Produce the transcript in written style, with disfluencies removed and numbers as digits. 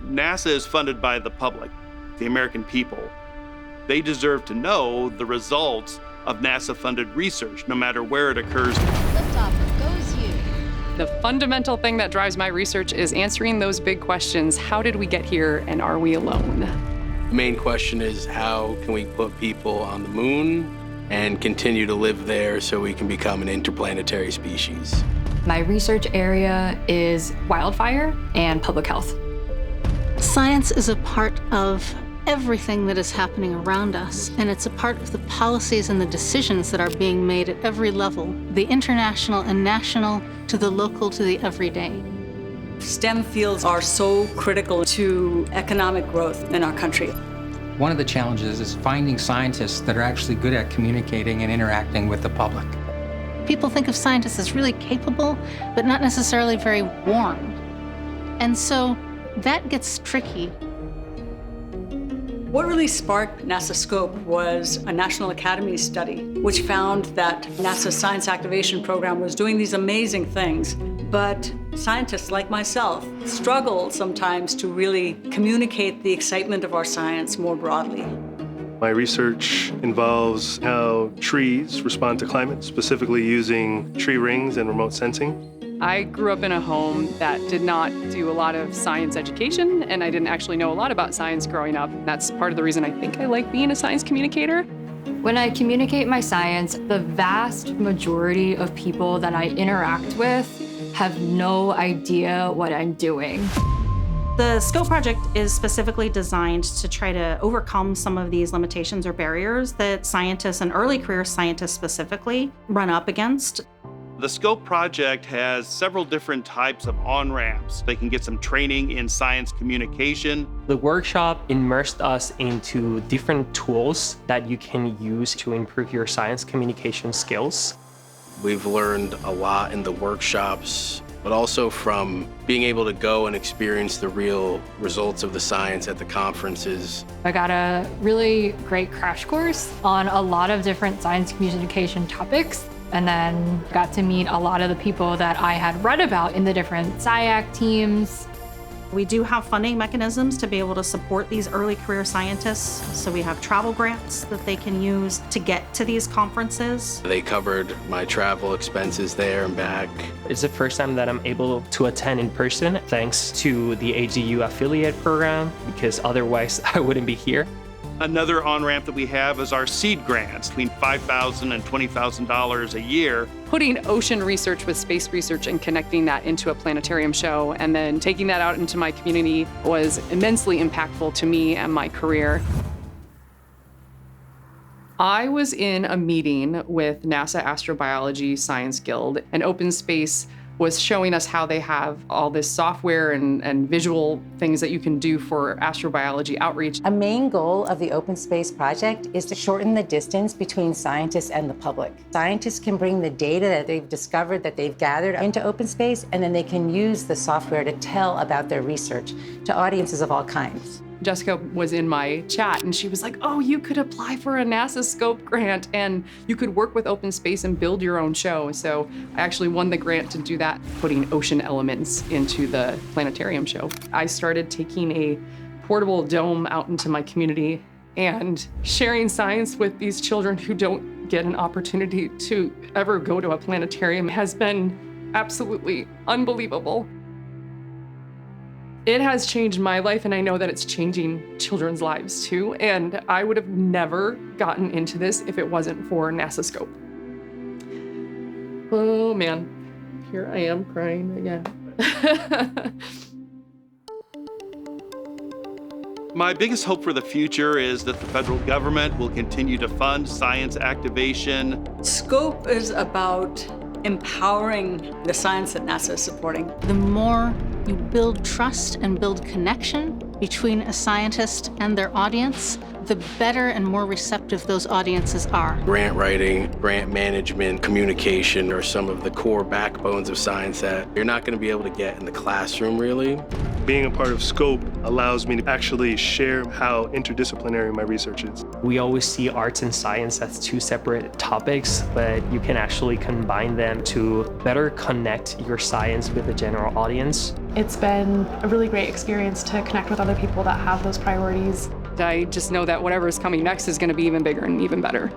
NASA is funded by the public, the American people. They deserve to know the results of NASA-funded research, no matter where it occurs. Liftoff goes you. The fundamental thing that drives my research is answering those big questions. How did we get here, and are we alone? The main question is, how can we put people on the moon and continue to live there so we can become an interplanetary species? My research area is wildfire and public health. Science is a part of everything that is happening around us, and it's a part of the policies and the decisions that are being made at every level, the international and national, to the local, to the everyday. STEM fields are so critical to economic growth in our country. One of the challenges is finding scientists that are actually good at communicating and interacting with the public. People think of scientists as really capable, but not necessarily very warm. And so that gets tricky. What really sparked NASA SCoPE was a National Academy study, which found that NASA's Science Activation Program was doing these amazing things, but scientists like myself struggle sometimes to really communicate the excitement of our science more broadly. My research involves how trees respond to climate, specifically using tree rings and remote sensing. I grew up in a home that did not do a lot of science education, and I didn't actually know a lot about science growing up. That's part of the reason I think I like being a science communicator. When I communicate my science, the vast majority of people that I interact with have no idea what I'm doing. The SCoPE project is specifically designed to try to overcome some of these limitations or barriers that scientists and early career scientists specifically run up against. The SCoPE project has several different types of on-ramps. They can get some training in science communication. The workshop immersed us into different tools that you can use to improve your science communication skills. We've learned a lot in the workshops, but also from being able to go and experience the real results of the science at the conferences. I got a really great crash course on a lot of different science communication topics, and then got to meet a lot of the people that I had read about in the different SciAc teams. We do have funding mechanisms to be able to support these early career scientists. So we have travel grants that they can use to get to these conferences. They covered my travel expenses there and back. It's the first time that I'm able to attend in person thanks to the AGU affiliate program, because otherwise I wouldn't be here. Another on-ramp that we have is our seed grants, between $5,000 and $20,000 a year. Putting ocean research with space research and connecting that into a planetarium show and then taking that out into my community was immensely impactful to me and my career. I was in a meeting with NASA Astrobiology Science Guild, and Open Space was showing us how they have all this software and visual things that you can do for astrobiology outreach. A main goal of the Open Space project is to shorten the distance between scientists and the public. Scientists can bring the data that they've discovered, that they've gathered into Open Space, and then they can use the software to tell about their research to audiences of all kinds. Jessica was in my chat and she was like, oh, you could apply for a NASA SCoPE grant and you could work with Open Space and build your own show. So I actually won the grant to do that, putting ocean elements into the planetarium show. I started taking a portable dome out into my community and sharing science with these children who don't get an opportunity to ever go to a planetarium has been absolutely unbelievable. It has changed my life, and I know that it's changing children's lives too, and I would have never gotten into this if it wasn't for NASA SCoPE. Oh man, here I am crying again. My biggest hope for the future is that the federal government will continue to fund science activation. SCoPE is about empowering the science that NASA is supporting. The more you build trust and build connection between a scientist and their audience, the better and more receptive those audiences are. Grant writing, grant management, communication are some of the core backbones of science that you're not going to be able to get in the classroom, really. Being a part of SCoPE allows me to actually share how interdisciplinary my research is. We always see arts and science as two separate topics, but you can actually combine them to better connect your science with the general audience. It's been a really great experience to connect with other people that have those priorities. I just know that whatever is coming next is going to be even bigger and even better.